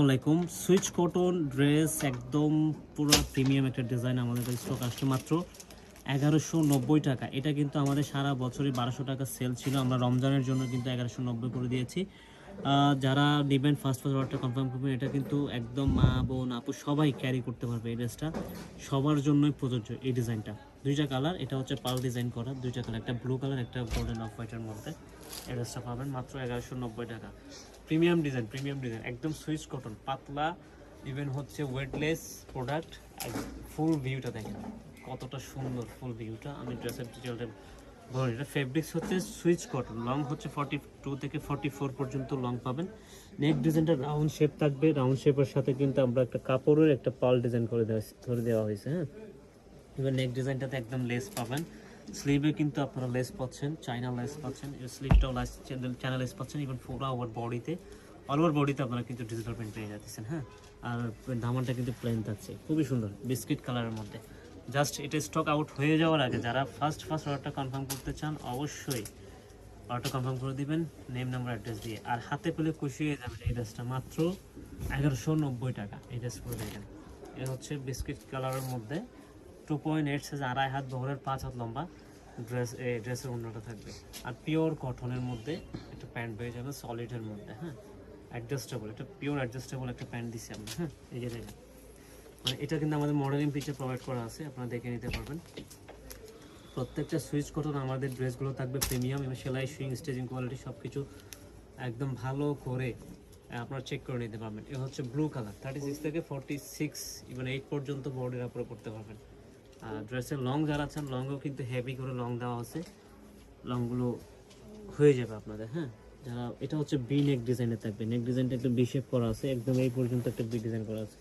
আলাইকুম। Switch cotton dress একদম পুরো প্রিমিয়াম একটা ডিজাইন আমাদের কাছে স্টক আসছে মাত্র 1190 টাকা। এটা কিন্তু আমাদের সারা বছরই 1200 টাকা সেল ছিল, আমরা রমজানের জন্য কিন্তু 1190 করে দিয়েছি। যারা নেবেন ফার্স্ট অর্ডারটা কনফার্ম করবেন। এটা কিন্তু একদম মা বোন আপু সবাই ক্যারি করতে পারবে। এই ড্রেসটা সবার জন্যই প্রযোজ্য। এই ডিজাইনটা দুইটা কালার, এটা হচ্ছে পাল ডিজাইন করা দুইটা কালার, একটা ব্লু কালার একটা গোল্ডেন অফ হোয়াইটের মধ্যে। এই ড্রেসটা পাবেন মাত্র 1190 টাকা। প্রিমিয়াম ডিজাইন একদম সুইচ কটন পাতলা, ইভেন হচ্ছে ওয়েটলেস প্রোডাক্ট। ফুল ভিউটা দেখেন কতটা সুন্দর, ফুল ভিউটা আমি ড্রেসের ডিটেলটা বলি। এটা ফেব্রিক্স হচ্ছে সুইচ কটন, লং হচ্ছে 42 থেকে 44 পর্যন্ত লং পাবেন। নেক ডিজাইনটা রাউন্ড শেপ থাকবে, রাউন্ড শেপের সাথে কিন্তু আমরা একটা কাপড়ের একটা পাল ডিজাইন করে দেওয়া হয়েছে। হ্যাঁ, এবার নেক ডিজাইনটাতে একদম লেস পাবেন। স্লিভে কিন্তু আপনারা লেস পাচ্ছেন, চাইনা লেস পাচ্ছেন, এর স্লিভটাও চাইনা লেস পাচ্ছেন। ইভেন পুরো ওভার বডিতে, অল ওভার বডিতে আপনারা কিন্তু ডিজিটাল প্রিন্ট পেয়ে যাচ্ছেন। হ্যাঁ, আর দামানটা কিন্তু প্লেন থাকছে, খুবই সুন্দর বিস্কিট কালারের মধ্যে। জাস্ট এটা স্টক আউট হয়ে যাওয়ার আগে যারা ফার্স্ট অর্ডারটা কনফার্ম করতে চান অবশ্যই অর্ডারটা কনফার্ম করে দিবেন নেম নাম্বার অ্যাড্রেস দিয়ে। আর হাতে পেলে খুশি হয়ে যাবেন। এই ড্রেসটা মাত্র 1190 টাকা। এই ড্রেস করে দেখেন, এটা হচ্ছে বিস্কিট কালারের মধ্যে 2.8 সাইজ, 2.5 হাত বহরের 5 হাত লম্বা ড্রেসের অন্যটা থাকবে। আর পিওর কটনের মধ্যে একটা প্যান্ট পেয়ে যাবে সলিডের মধ্যে। হ্যাঁ, অ্যাডজাস্টেবল, এটা পিওর অ্যাডজাস্টেবল একটা প্যান্ট দিচ্ছি আমরা। হ্যাঁ, এই যে দেখেন, মানে এটা কিন্তু আমাদের মডেলিং পিকচার প্রোভাইড করা আছে, আপনারা দেখে নিতে পারবেন। প্রত্যেকটা সুইচ কটন আমাদের ড্রেসগুলো থাকবে প্রিমিয়াম এবং সেলাই সুইং স্টেজিং কোয়ালিটি সব কিছু একদম ভালো করে আপনারা চেক করে নিতে পারবেন। এটা হচ্ছে ব্লু কালার, 36 থেকে 46 ইভেন 8 পর্যন্ত বডির উপরে করতে পারবেন। আর ড্রেসের লং যারা আছেন, লংও কিন্তু হেভি করে লং দেওয়া আছে, লংগুলো হয়ে যাবে আপনাদের। হ্যাঁ, যারা এটা হচ্ছে বি নেক ডিজাইনের থাকবে, নেক ডিজাইনটা একটু বি শেপ করা আছে, একদম এই পর্যন্ত একটা বি ডিজাইন করা আছে।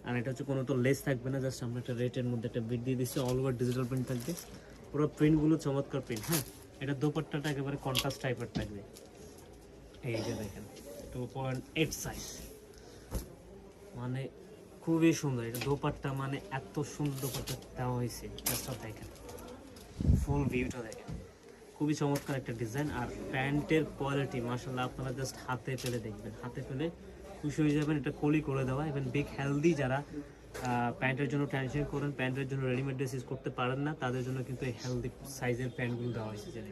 আর এটা হচ্ছে কোনো তো লেস থাকবে না, জাস্ট আমরা একটা রেটের মধ্যে একটা বিট দিয়ে দিচ্ছি। অল ওভার ডিজিটাল প্রিন্ট থাকবে, পুরো প্রিন্টগুলো চমৎকার প্রিন্ট। হ্যাঁ, এটা দোপাট্টাটা একেবারে কন্ট্রাস্ট টাইপের থাকবে। এই যে দেখেন 2.8 সাইজ, মানে খুবই সুন্দর। এটা দোপাট্টা মানে এত সুন্দর দোপাট্টা দেওয়া হয়েছে, জাস্ট দেখেন ফুল ভিউটা দেখেন, খুবই চমৎকার একটা ডিজাইন। আর প্যান্টের কোয়ালিটি মাশাআল্লাহ আপনারা জাস্ট হাতে পেলে দেখবেন, হাতে পেলে খুশি হয়ে যাবেন। এটা কলি করে দেওয়া, ইভেন বিগ হেলদি যারা প্যান্টের জন্য টেনশন করেন, প্যান্টের জন্য রেডিমেড ড্রেস ইউজ করতে পারেন না, তাদের জন্য কিন্তু এই হেলদি সাইজের প্যান্টগুলো দেওয়া হয়েছে। জেনে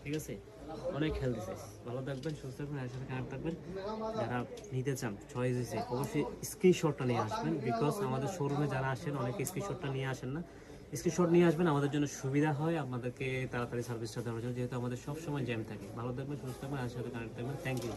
ঠিক আছে, অনেক হেলদি সাইজ। ভালো থাকবেন, সুস্থ থাকবেন, আর সাথে কানেক্ট থাকবেন। যারা নিতে চান চয়েস হয়েছে, অবশ্যই স্ক্রিনশটটা নিয়ে আসবেন, বিকজ আমাদের শোরুমে যারা আসেন অনেকে স্ক্রিনশটটা নিয়ে আসেন না। স্ক্রিনশট নিয়ে আসবেন, আমাদের জন্য সুবিধা হয় আপনাদেরকে তাড়াতাড়ি সার্ভিসটা দেওয়ার জন্য, যেহেতু আমাদের সবসময় জ্যাম থাকে। ভালো থাকবেন, সুস্থ থাকবেন, আর সাথে কানেক্ট থাকবেন। Thank you.